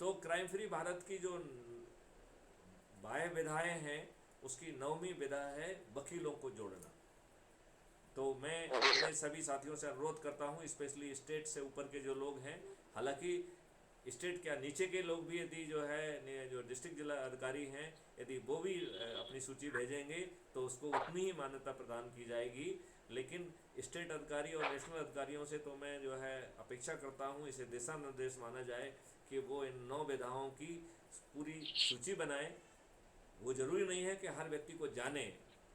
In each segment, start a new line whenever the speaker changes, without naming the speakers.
तो crime free Bharat की जो बाह्य विधाएं हैं, उसकी 9वीं विधा है वकीलों को जोड़ना। तो मैं अपने सभी साथियों से अनुरोध करता हूं, स्पेशली स्टेट से ऊपर के जो लोग हैं, हालांकि स्टेट क्या नीचे के लोग भी यदि जो है जो डिस्ट्रिक्ट जिला अधिकारी हैं, यदि वो भी अपनी सूची भेजेंगे तो उसको उतनी ही मान्यता प्रदान की जाएगी। लेकिन स्टेट अधिकारी और नेशनल अधिकारियों से तो मैं जो है अपेक्षा करता हूँ, इसे दिशा निर्देश माना जाए कि वो इन 9 विधाओं की पूरी सूची बनाएं। वो ज़रूरी नहीं है कि हर व्यक्ति को जाने,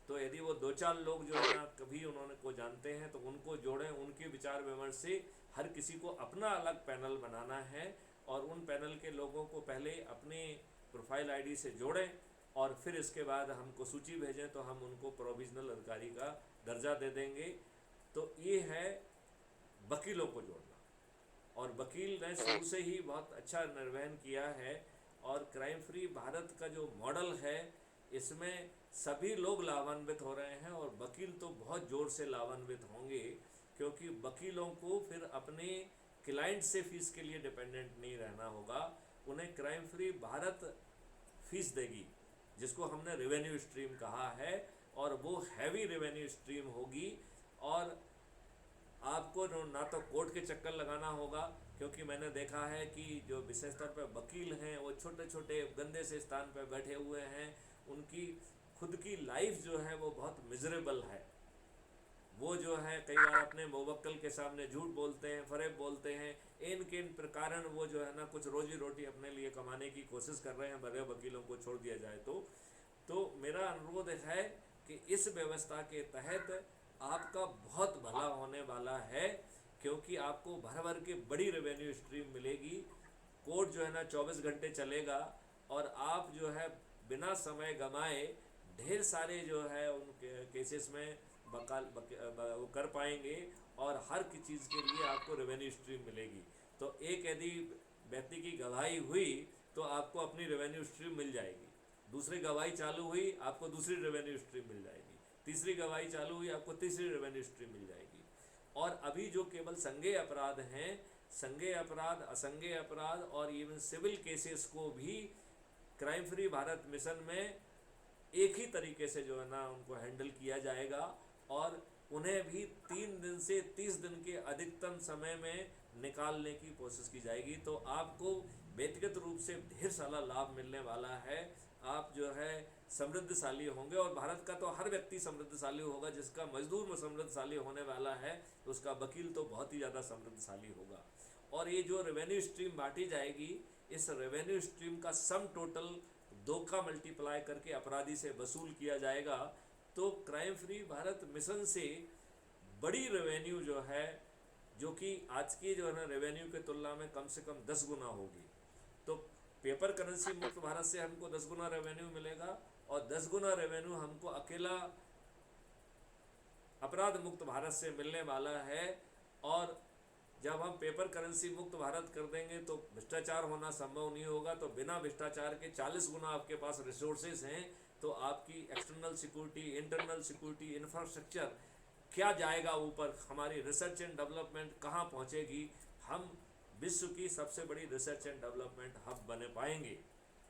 तो यदि वो 2-4 लोग जो है ना कभी उन्होंने को जानते हैं तो उनको जोड़ें। उनके विचार विमर्श से हर किसी को अपना अलग पैनल बनाना है, और उन पैनल के लोगों को पहले अपने प्रोफाइल आईडी से जोड़ें, और फिर इसके बाद हमको सूची भेजें तो हम उनको प्रोविजनल अधिकारी का दर्जा दे देंगे। तो ये है वकीलों को जोड़ना, और वकील ने शुरू से ही बहुत अच्छा निर्वहन किया है। और क्राइम फ्री भारत का जो मॉडल है, इसमें सभी लोग लाभान्वित हो रहे हैं, और वकील तो बहुत ज़ोर से लाभान्वित होंगे, क्योंकि वकीलों को फिर अपने क्लाइंट से फीस के लिए डिपेंडेंट नहीं रहना होगा। उन्हें क्राइम फ्री भारत फीस देगी, जिसको हमने रेवेन्यू स्ट्रीम कहा है, और वो हैवी रेवेन्यू स्ट्रीम होगी। और आपको ना तो कोर्ट के चक्कर लगाना होगा, क्योंकि मैंने देखा है कि जो विशेष तौर पर वकील हैं वो छोटे छोटे गंदे से स्थान पर बैठे हुए हैं। उनकी खुद की लाइफ जो है वो बहुत मिजरेबल है। वो जो है कई बार अपने मुवक्किल के सामने झूठ बोलते हैं, फरेब बोलते हैं। इन के कारण वो जो है ना कुछ रोजी रोटी अपने लिए कमाने की कोशिश कर रहे हैं, बड़े वकीलों को छोड़ दिया जाए तो मेरा अनुरोध है कि इस व्यवस्था के तहत आपका बहुत भला होने वाला है, क्योंकि आपको भर भर के बड़ी रेवेन्यू स्ट्रीम मिलेगी। कोर्ट जो है ना 24 घंटे चलेगा, और आप जो है बिना समय गंवाए ढेर सारे जो है उन केसेस में वो कर पाएंगे, और हर की चीज़ के लिए आपको रेवेन्यू स्ट्रीम मिलेगी। तो एक यदि व्यक्ति की गवाही हुई तो आपको अपनी रेवेन्यू स्ट्रीम मिल जाएगी, दूसरी गवाही चालू हुई आपको दूसरी रेवेन्यू स्ट्रीम मिल जाएगी, तीसरी गवाही चालू हुई आपको तीसरी रेवेन्यू स्ट्रीम मिल जाएगी। और अभी जो केवल संज्ञेय अपराध हैं, संज्ञेय अपराध, असंज्ञेय अपराध और इवन सिविल केसेस को भी क्राइम फ्री भारत मिशन में एक ही तरीके से जो है ना उनको हैंडल किया जाएगा, और उन्हें भी 3 दिन से 30 दिन के अधिकतम समय में निकालने की कोशिश की जाएगी। तो आपको व्यक्तिगत रूप से ढेर सारा लाभ मिलने वाला है। आप जो है समृद्धशाली होंगे, और भारत का तो हर व्यक्ति समृद्धशाली होगा। जिसका मजदूर में समृद्धशाली होने वाला है, तो उसका वकील तो बहुत ही ज़्यादा समृद्धशाली होगा। और ये जो रेवेन्यू स्ट्रीम बांटी जाएगी, इस रेवेन्यू स्ट्रीम का सम टोटल 2 का मल्टीप्लाई करके अपराधी से वसूल किया जाएगा। तो क्राइम फ्री भारत मिशन से बड़ी रेवेन्यू जो है, जो कि आज की जो है ना रेवेन्यू के तुलना में कम से कम 10 गुना होगी। तो पेपर करेंसी मुक्त भारत से हमको 10 गुना रेवेन्यू मिलेगा, और 10 गुना रेवेन्यू हमको अकेला अपराध मुक्त भारत से मिलने वाला है। और जब हम पेपर करेंसी मुक्त भारत कर देंगे तो भ्रष्टाचार होना संभव नहीं होगा। तो बिना भ्रष्टाचार के 40 गुना आपके पास रिसोर्सेज हैं, तो आपकी external security, internal security, infrastructure क्या जाएगा ऊपर, हमारी रिसर्च एंड डेवलपमेंट कहाँ पहुँचेगी, हम विश्व की सबसे बड़ी रिसर्च एंड डेवलपमेंट हब बने पाएंगे।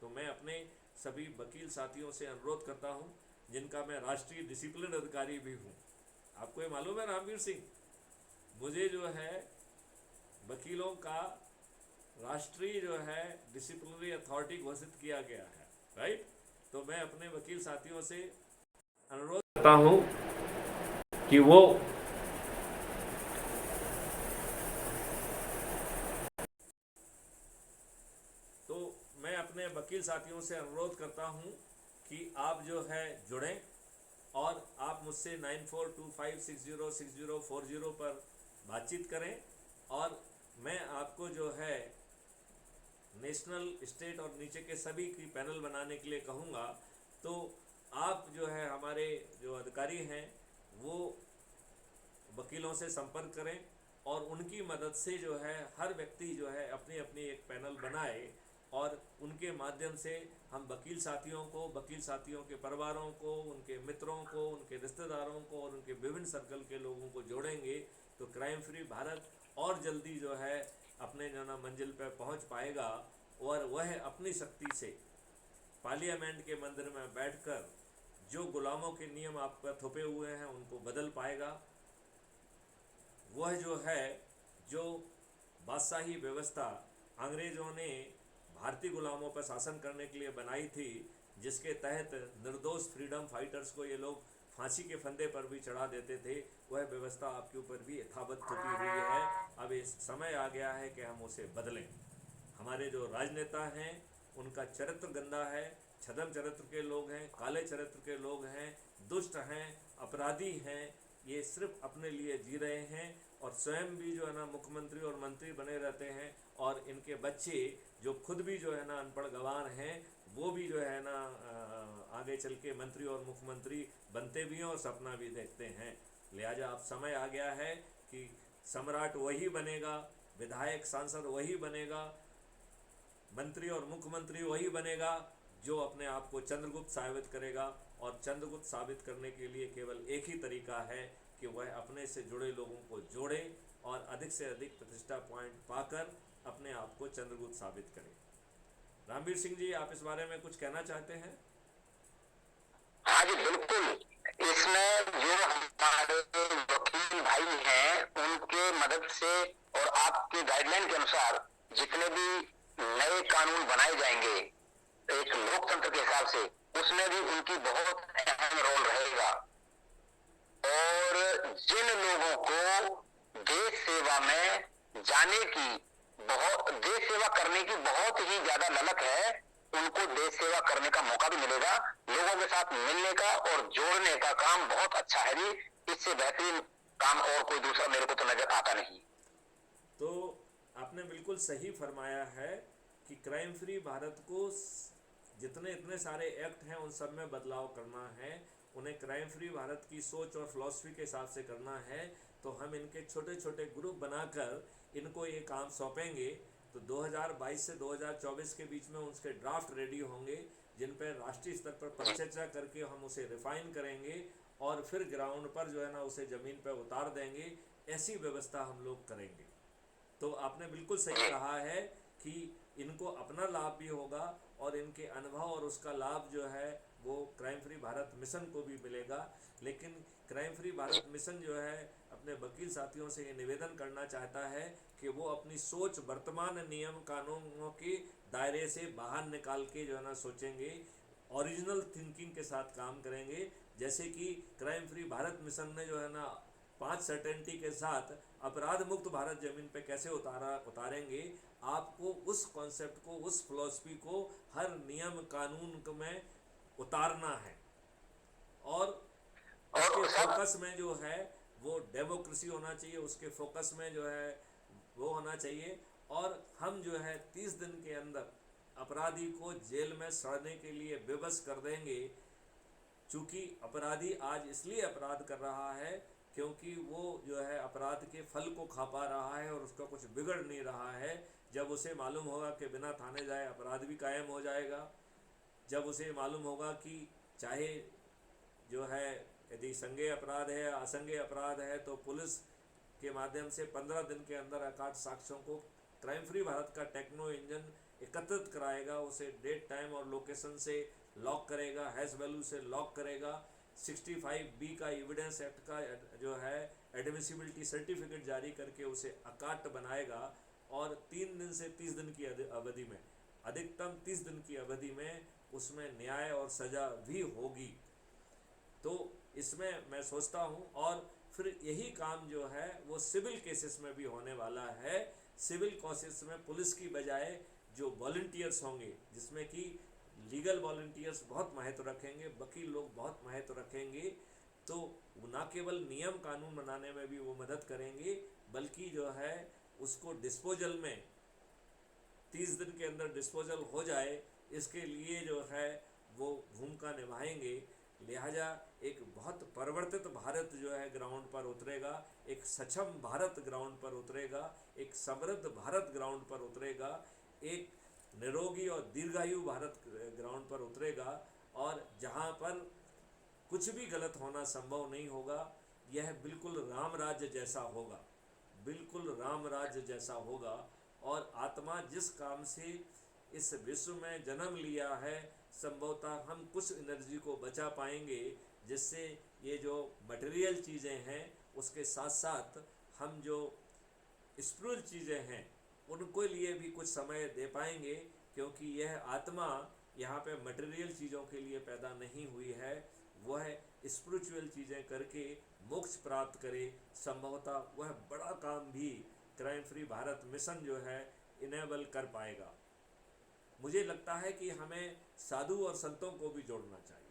तो मैं अपने सभी वकील साथियों से अनुरोध करता हूँ, जिनका मैं राष्ट्रीय डिसिप्लिन अधिकारी भी हूँ। आपको ये मालूम है रामवीर सिंह, मुझे जो है वकीलों का राष्ट्रीय जो है डिसिप्लिनरी अथॉरिटी घोषित किया गया है, राइट। तो मैं अपने वकील साथियों से अनुरोध करता हूं कि वो मैं अपने वकील साथियों से अनुरोध करता हूं कि आप जो है जुड़ें, और आप मुझसे 9425606040 पर बातचीत करें। और मैं आपको जो है नेशनल, स्टेट और नीचे के सभी की पैनल बनाने के लिए कहूँगा। तो आप जो है हमारे जो अधिकारी हैं वो वकीलों से संपर्क करें, और उनकी मदद से जो है हर व्यक्ति जो है अपनी अपनी एक पैनल बनाए, और उनके माध्यम से हम वकील साथियों को, वकील साथियों के परिवारों को, उनके मित्रों को, उनके रिश्तेदारों को और उनके विभिन्न सर्कल के लोगों को जोड़ेंगे। तो क्राइम फ्री भारत और जल्दी जो है अपने जो ना मंजिल पर पहुंच पाएगा। और वह अपनी शक्ति से पार्लियामेंट के मंदिर में बैठकर जो गुलामों के नियम आप पर थोपे हुए हैं उनको बदल पाएगा। वह जो है, जो बादशाही व्यवस्था अंग्रेज़ों ने भारतीय गुलामों पर शासन करने के लिए बनाई थी, जिसके तहत निर्दोष फ्रीडम फाइटर्स को ये लोग फांसी के फंदे पर भी चढ़ा देते थे, वह व्यवस्था आपके ऊपर भी यथावत थोपी हुई है। अब इस समय आ गया है कि हम उसे बदलें। हमारे जो राजनेता हैं उनका चरित्र गंदा है, छद्म चरित्र के लोग हैं, काले चरित्र के लोग हैं, दुष्ट हैं, अपराधी हैं। ये सिर्फ अपने लिए जी रहे हैं और स्वयं भी जो है ना मुख्यमंत्री और मंत्री बने रहते हैं, और इनके बच्चे जो खुद भी जो है ना अनपढ़ गंवार हैं, वो भी जो है ना आगे चल के मंत्री और मुख्यमंत्री बनते भी हैं और सपना भी देखते हैं। लिहाजा अब समय आ गया है कि सम्राट वही बनेगा, विधायक सांसद वही बनेगा, मंत्री और मुख्यमंत्री वही बनेगा जो अपने आप को चंद्रगुप्त साबित करेगा। और चंद्रगुप्त साबित करने के लिए केवल एक ही तरीका है कि वह अपने से जुड़े लोगों को जोड़े और अधिक से अधिक प्रतिष्ठा पॉइंट पाकर अपने आप को चंद्रगुप्त साबित करे। रामवीर सिंह जी, आप इस बारे में कुछ कहना चाहते हैं?
हाँ जी, बिल्कुल। इसमें जो हमारे वकील भाई हैं, उनके मदद से और आपके गाइडलाइन के अनुसार जितने भी नए कानून बनाए जाएंगे एक लोकतंत्र के हिसाब से, उसमें भी उनकी बहुत अहम रोल रहेगा। और जिन लोगों को देश सेवा में जाने की देश सेवा करने की बहुत ही ज्यादा ललक है, उनको देश सेवा करने का मौका भी मिलेगा। लोगों के साथ मिलने का और जोड़ने का काम बहुत अच्छा है जी। इससे बेहतरीन काम और कोई दूसरा मेरे को तो नजर आता नहीं।
तो आपने बिल्कुल सही फरमाया है कि क्राइम फ्री भारत को जितने इतने सारे एक्ट हैं उन सब में बदलाव करना है। उन्हें क्राइम फ्री भारत की सोच और फिलॉसफी के हिसाब से करना है। तो हम इनके छोटे छोटे ग्रुप बनाकर इनको ये काम सौंपेंगे। तो 2022 से 2024 के बीच में उसके ड्राफ्ट रेडी होंगे, जिन पर राष्ट्रीय स्तर पर परिचर्चा करके हम उसे रिफाइन करेंगे और फिर ग्राउंड पर जो है ना उसे ज़मीन पर उतार देंगे। ऐसी व्यवस्था हम लोग करेंगे। तो आपने बिल्कुल सही कहा है कि इनको अपना लाभ भी होगा और इनके अनुभव और उसका लाभ जो है वो क्राइम फ्री भारत मिशन को भी मिलेगा। लेकिन क्राइम फ्री भारत मिशन जो है अपने वकील साथियों से ये निवेदन करना चाहता है कि वो अपनी सोच वर्तमान नियम कानूनों के दायरे से बाहर निकाल के जो है ना सोचेंगे, ओरिजिनल थिंकिंग के साथ काम करेंगे। जैसे कि क्राइम फ्री भारत मिशन ने जो है ना 5 सर्टेनिटी के साथ अपराध मुक्त भारत जमीन पे कैसे उतारेंगे, आपको उस कॉन्सेप्ट को, उस फिलॉसफी को हर नियम कानून में उतारना है। और उसके फोकस में जो है वो डेमोक्रेसी होना चाहिए, उसके फोकस में जो है वो होना चाहिए। और हम जो है 30 दिन के अंदर अपराधी को जेल में सड़ने के लिए बेबस कर देंगे। चूँकि अपराधी आज इसलिए अपराध कर रहा है क्योंकि वो जो है अपराध के फल को खा पा रहा है और उसका कुछ बिगड़ नहीं रहा है। जब उसे मालूम होगा कि बिना थाने जाए अपराध भी कायम हो जाएगा, जब उसे मालूम होगा कि चाहे जो है यदि संज्ञेय अपराध है, असंज्ञेय अपराध है, तो पुलिस के माध्यम से 15 दिन के अंदर अकाट साक्ष्यों को क्राइम फ्री भारत का टेक्नो इंजन एकत्रित कराएगा, उसे डेट टाइम और लोकेशन से लॉक करेगा, हैश वैल्यू से लॉक करेगा, 65B का एविडेंस एक्ट का जो है एडमिसिबिलिटी सर्टिफिकेट जारी करके उसे अकाट बनाएगा। और 3 दिन से 30 दिन की अवधि में, अधिकतम 30 दिन की अवधि में उसमें न्याय और सज़ा भी होगी। तो इसमें मैं सोचता हूँ, और फिर यही काम जो है वो सिविल केसेस में भी होने वाला है। सिविल केसेस में पुलिस की बजाय जो वॉलंटियर्स होंगे, जिसमें कि लीगल वॉलंटियर्स बहुत महत्व रखेंगे, वकील लोग बहुत महत्व रखेंगे, तो ना केवल नियम कानून बनाने में भी वो मदद करेंगे, बल्कि जो है उसको डिस्पोजल में 30 दिन के अंदर डिस्पोजल हो जाए, इसके लिए जो है वो भूमिका निभाएंगे। लिहाजा एक बहुत परिवर्तित भारत जो है ग्राउंड पर उतरेगा, एक सक्षम भारत ग्राउंड पर उतरेगा, एक समृद्ध भारत ग्राउंड पर उतरेगा, एक निरोगी और दीर्घायु भारत ग्राउंड पर उतरेगा। और जहाँ पर कुछ भी गलत होना संभव नहीं होगा, यह बिल्कुल राम राज्य जैसा होगा, बिल्कुल राम राज्य जैसा होगा। और आत्मा जिस काम से इस विश्व में जन्म लिया है, संभवतः हम कुछ एनर्जी को बचा पाएंगे, जिससे ये जो मटेरियल चीज़ें हैं उसके साथ साथ हम जो स्पिरिचुअल चीज़ें हैं उनको लिए भी कुछ समय दे पाएंगे, क्योंकि यह आत्मा यहाँ पे मटेरियल चीज़ों के लिए पैदा नहीं हुई है, वह स्पिरिचुअल चीज़ें करके मोक्ष प्राप्त करे। संभवतः वह बड़ा काम भी क्राइम फ्री भारत मिशन जो है इनेबल कर पाएगा। मुझे लगता है कि हमें साधु और संतों को भी जोड़ना चाहिए।